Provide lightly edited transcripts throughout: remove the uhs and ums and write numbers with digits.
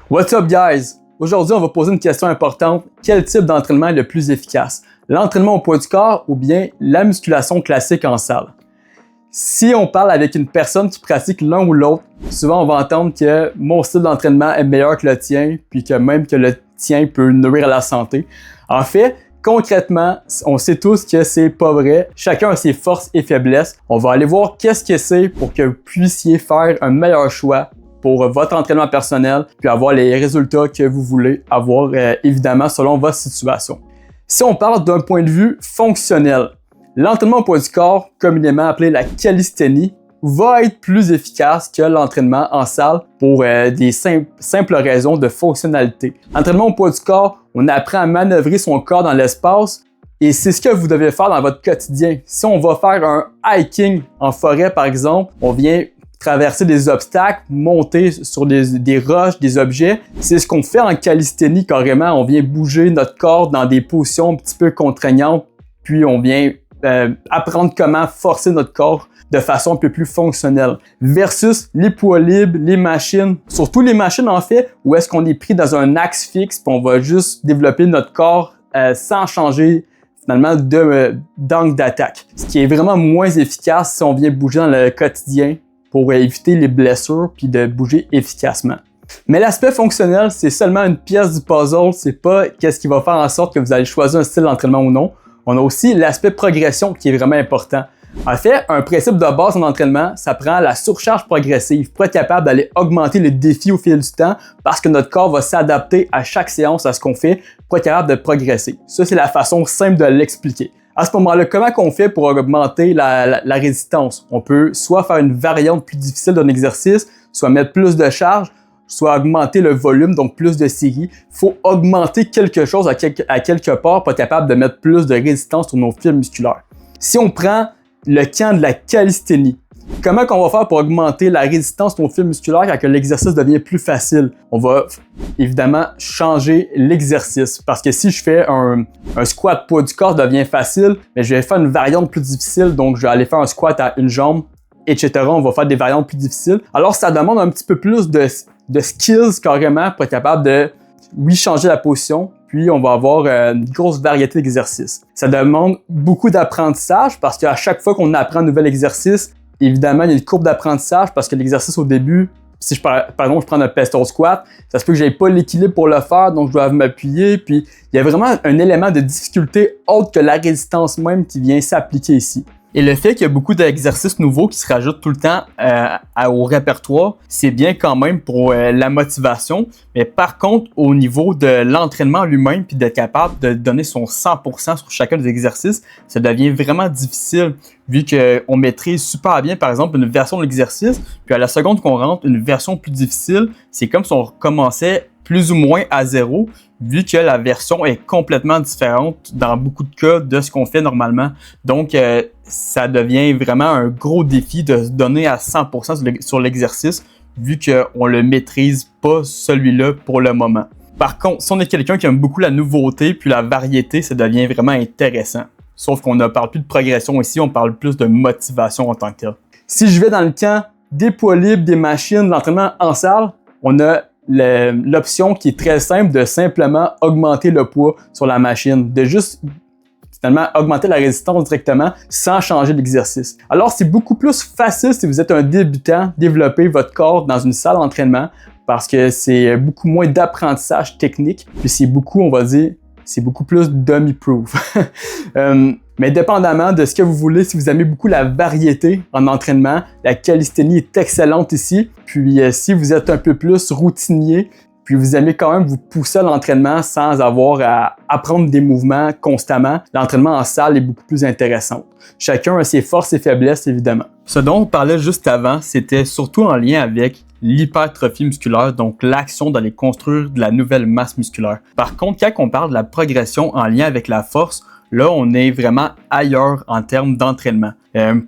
What's up guys? Aujourd'hui, on va poser une question importante. Quel type d'entraînement est le plus efficace? L'entraînement au poids du corps ou bien la musculation classique en salle? Si on parle avec une personne qui pratique l'un ou l'autre, souvent on va entendre que mon style d'entraînement est meilleur que le tien, puis que même que le tien peut nuire à la santé. En fait, concrètement, on sait tous que c'est pas vrai. Chacun a ses forces et faiblesses. On va aller voir qu'est-ce que c'est pour que vous puissiez faire un meilleur choix pour votre entraînement personnel, puis avoir les résultats que vous voulez avoir, évidemment, selon votre situation. Si on parle d'un point de vue fonctionnel, l'entraînement au poids du corps, communément appelé la calisthénie, va être plus efficace que l'entraînement en salle pour des simples raisons de fonctionnalité. L'entraînement au poids du corps, on apprend à manœuvrer son corps dans l'espace et c'est ce que vous devez faire dans votre quotidien. Si on va faire un hiking en forêt, par exemple, on vient traverser des obstacles, monter sur des roches, des objets. C'est ce qu'on fait en calisthénie carrément. On vient bouger notre corps dans des positions un petit peu contraignantes, puis on vient apprendre comment forcer notre corps de façon un peu plus fonctionnelle. Versus les poids libres, les machines, surtout les machines en fait, où est-ce qu'on est pris dans un axe fixe, puis on va juste développer notre corps sans changer finalement d'angle d'attaque. Ce qui est vraiment moins efficace si on vient bouger dans le quotidien pour éviter les blessures puis de bouger efficacement. Mais l'aspect fonctionnel, c'est seulement une pièce du puzzle, c'est pas qu'est-ce qui va faire en sorte que vous allez choisir un style d'entraînement ou non. On a aussi l'aspect progression qui est vraiment important. En fait, un principe de base en entraînement, ça prend la surcharge progressive pour être capable d'aller augmenter le défi au fil du temps parce que notre corps va s'adapter à chaque séance à ce qu'on fait pour être capable de progresser. Ça, c'est la façon simple de l'expliquer. À ce moment-là, comment qu'on fait pour augmenter la résistance? On peut soit faire une variante plus difficile d'un exercice, soit mettre plus de charge, soit augmenter le volume, donc plus de séries. Il faut augmenter quelque chose à quelque part pour être capable de mettre plus de résistance sur nos fibres musculaires. Si on prend le camp de la calisthénie, comment qu'on va faire pour augmenter la résistance de nos fibres musculaires quand l'exercice devient plus facile? On va évidemment changer l'exercice parce que si je fais un squat poids du corps devient facile, mais je vais faire une variante plus difficile, donc je vais aller faire un squat à une jambe, etc. On va faire des variantes plus difficiles. Alors ça demande un petit peu plus de skills carrément pour être capable de, oui, changer la position, puis on va avoir une grosse variété d'exercices. Ça demande beaucoup d'apprentissage parce qu'à chaque fois qu'on apprend un nouvel exercice, évidemment, il y a une courbe d'apprentissage parce que l'exercice au début, si par exemple, je prends un pistol squat, ça se peut que j'aie pas l'équilibre pour le faire, donc je dois m'appuyer, puis il y a vraiment un élément de difficulté autre que la résistance même qui vient s'appliquer ici. Et le fait qu'il y a beaucoup d'exercices nouveaux qui se rajoutent tout le temps au répertoire, c'est bien quand même pour la motivation. Mais par contre, au niveau de l'entraînement lui-même, puis d'être capable de donner son 100% sur chacun des exercices, ça devient vraiment difficile vu qu'on maîtrise super bien, par exemple, une version de l'exercice, puis à la seconde qu'on rentre une version plus difficile, c'est comme si on recommençait plus ou moins à zéro, vu que la version est complètement différente dans beaucoup de cas de ce qu'on fait normalement. Donc, ça devient vraiment un gros défi de se donner à 100% sur l'exercice, vu qu'on ne le maîtrise pas celui-là pour le moment. Par contre, si on est quelqu'un qui aime beaucoup la nouveauté puis la variété, ça devient vraiment intéressant. Sauf qu'on ne parle plus de progression ici, on parle plus de motivation en tant que tel. Si je vais dans le camp des poids libres, des machines, de l'entraînement en salle, on a l'option qui est très simple de simplement augmenter le poids sur la machine, de juste finalement augmenter la résistance directement sans changer l'exercice. Alors c'est beaucoup plus facile si vous êtes un débutant, développer votre corps dans une salle d'entraînement parce que c'est beaucoup moins d'apprentissage technique, puis c'est beaucoup, on va dire, c'est beaucoup plus dummy-proof. Mais dépendamment de ce que vous voulez, si vous aimez beaucoup la variété en entraînement, la calisthénie est excellente ici. Puis si vous êtes un peu plus routinier, puis vous aimez quand même vous pousser à l'entraînement sans avoir à apprendre des mouvements constamment, l'entraînement en salle est beaucoup plus intéressant. Chacun a ses forces et faiblesses, évidemment. Ce dont on parlait juste avant, c'était surtout en lien avec l'hypertrophie musculaire, donc l'action d'aller construire de la nouvelle masse musculaire. Par contre, quand on parle de la progression en lien avec la force, là, on est vraiment ailleurs en termes d'entraînement.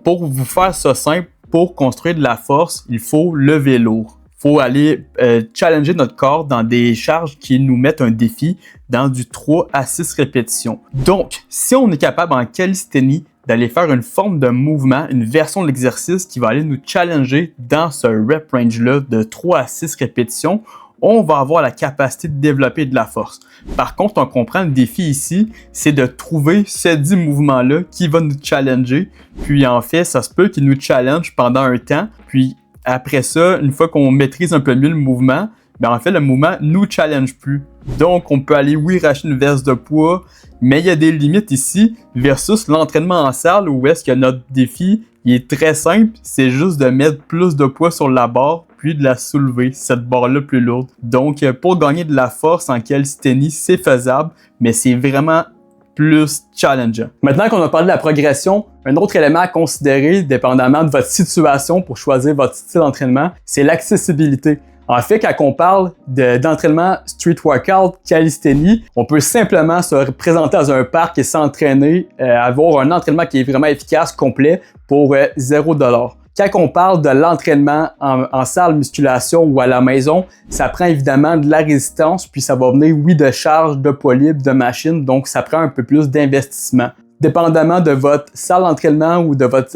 Pour vous faire ça simple, pour construire de la force, il faut lever lourd. Il faut aller challenger notre corps dans des charges qui nous mettent un défi dans du 3 à 6 répétitions. Donc, si on est capable en calisthénie d'aller faire une forme de mouvement, une version de l'exercice qui va aller nous challenger dans ce rep range-là de 3 à 6 répétitions, on va avoir la capacité de développer de la force. Par contre, on comprend le défi ici, c'est de trouver ce 10 mouvements-là qui va nous challenger. Puis en fait, ça se peut qu'il nous challenge pendant un temps. Puis après ça, une fois qu'on maîtrise un peu mieux le mouvement, ben en fait, le mouvement nous challenge plus. Donc, on peut aller, oui, racheter une veste de poids, mais il y a des limites ici versus l'entraînement en salle où est-ce que notre défi, il est très simple, c'est juste de mettre plus de poids sur la barre puis de la soulever, cette barre-là plus lourde. Donc, pour gagner de la force en calisthénie, c'est faisable, mais c'est vraiment plus challengeant. Maintenant qu'on a parlé de la progression, un autre élément à considérer, dépendamment de votre situation pour choisir votre style d'entraînement, c'est l'accessibilité. En fait, quand on parle d'entraînement street workout, calisthénie, on peut simplement se présenter dans un parc et s'entraîner, avoir un entraînement qui est vraiment efficace, complet, pour 0$. Quand on parle de l'entraînement en salle musculation ou à la maison, ça prend évidemment de la résistance, puis ça va venir, oui, de charge, de poids libre, de machine, donc ça prend un peu plus d'investissement. Dépendamment de votre salle d'entraînement ou de votre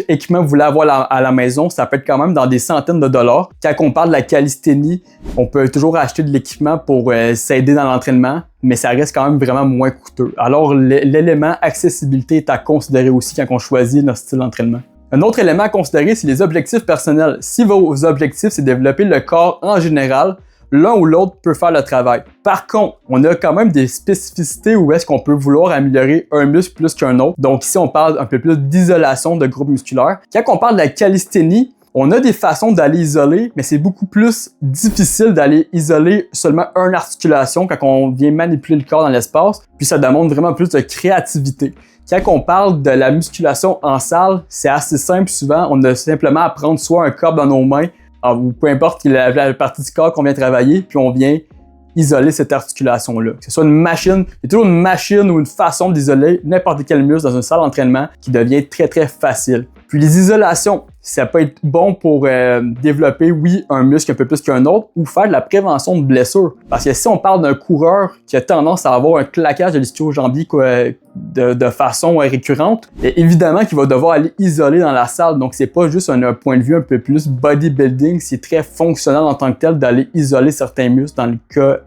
équipement que vous voulez avoir à la maison, ça peut être quand même dans des centaines de dollars. Quand on parle de la calisthénie, on peut toujours acheter de l'équipement pour s'aider dans l'entraînement, mais ça reste quand même vraiment moins coûteux. Alors, l'élément accessibilité est à considérer aussi quand on choisit notre style d'entraînement. Un autre élément à considérer, c'est les objectifs personnels. Si vos objectifs, c'est développer le corps en général, l'un ou l'autre peut faire le travail. Par contre, on a quand même des spécificités où est-ce qu'on peut vouloir améliorer un muscle plus qu'un autre. Donc ici, on parle un peu plus d'isolation de groupe musculaire. Quand on parle de la calisthénie, on a des façons d'aller isoler, mais c'est beaucoup plus difficile d'aller isoler seulement une articulation quand on vient manipuler le corps dans l'espace. Puis ça demande vraiment plus de créativité. Quand on parle de la musculation en salle, c'est assez simple souvent. On a simplement à prendre soit un corps dans nos mains, ou peu importe la partie du corps qu'on vient travailler, puis on vient isoler cette articulation-là. Que ce soit une machine, il y a toujours une machine ou une façon d'isoler n'importe quel muscle dans une salle d'entraînement qui devient très très facile. Puis les isolations, ça peut être bon pour développer, oui, un muscle un peu plus qu'un autre ou faire de la prévention de blessures. Parce que si on parle d'un coureur qui a tendance à avoir un claquage de l'ischio-jambier de façon récurrente, évidemment qu'il va devoir aller isoler dans la salle. Donc, c'est pas juste un point de vue un peu plus bodybuilding, c'est très fonctionnel en tant que tel d'aller isoler certains muscles dans le cas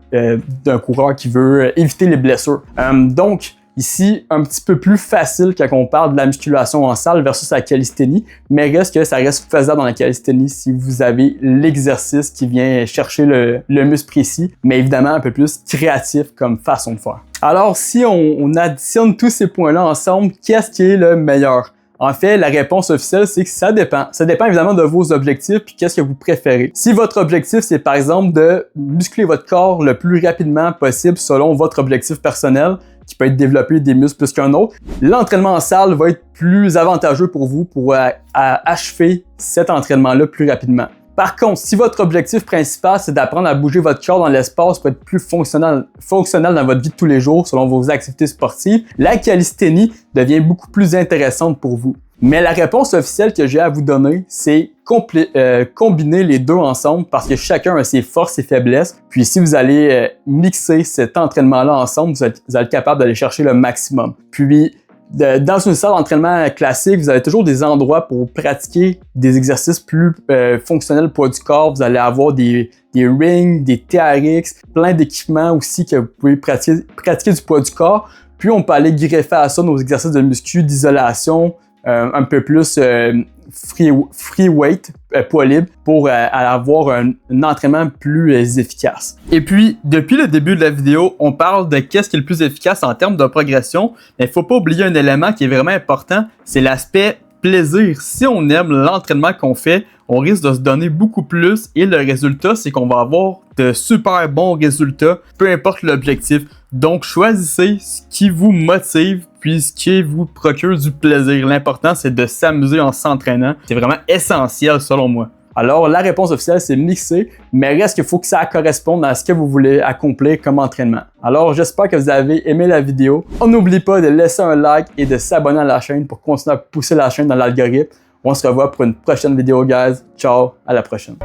d'un coureur qui veut éviter les blessures. Donc, ici, un petit peu plus facile quand on parle de la musculation en salle versus la calisthénie, mais reste que ça reste faisable dans la calisthénie si vous avez l'exercice qui vient chercher le muscle précis, mais évidemment un peu plus créatif comme façon de faire. Alors, si on additionne tous ces points-là ensemble, qu'est-ce qui est le meilleur? En fait, la réponse officielle, c'est que ça dépend. Ça dépend évidemment de vos objectifs puis qu'est-ce que vous préférez. Si votre objectif, c'est par exemple de muscler votre corps le plus rapidement possible selon votre objectif personnel, qui peut être développer des muscles plus qu'un autre, l'entraînement en salle va être plus avantageux pour vous pour achever cet entraînement-là plus rapidement. Par contre, si votre objectif principal, c'est d'apprendre à bouger votre corps dans l'espace pour être plus fonctionnel dans votre vie de tous les jours selon vos activités sportives, la calisthénie devient beaucoup plus intéressante pour vous. Mais la réponse officielle que j'ai à vous donner, c'est combiner les deux ensemble parce que chacun a ses forces et faiblesses. Puis si vous allez mixer cet entraînement-là ensemble, vous allez être capable d'aller chercher le maximum. Puis dans une salle d'entraînement classique, vous avez toujours des endroits pour pratiquer des exercices plus fonctionnels pour du corps. Vous allez avoir des rings, des TRX, plein d'équipements aussi que vous pouvez pratiquer du poids du corps. Puis on peut aller greffer à ça nos exercices de muscu, d'isolation, un peu plus free weight, poids libre, pour avoir un entraînement plus efficace. Et puis, depuis le début de la vidéo, on parle de qu'est-ce qui est le plus efficace en termes de progression, mais il ne faut pas oublier un élément qui est vraiment important, c'est l'aspect plaisir. Si on aime l'entraînement qu'on fait, on risque de se donner beaucoup plus et le résultat, c'est qu'on va avoir de super bons résultats, peu importe l'objectif. Donc, choisissez ce qui vous motive puis ce qui vous procure du plaisir. L'important, c'est de s'amuser en s'entraînant. C'est vraiment essentiel selon moi. Alors, la réponse officielle, c'est mixer, mais reste qu'il faut que ça corresponde à ce que vous voulez accomplir comme entraînement. Alors, j'espère que vous avez aimé la vidéo. On n'oublie pas de laisser un like et de s'abonner à la chaîne pour continuer à pousser la chaîne dans l'algorithme. On se revoit pour une prochaine vidéo, guys. Ciao, à la prochaine.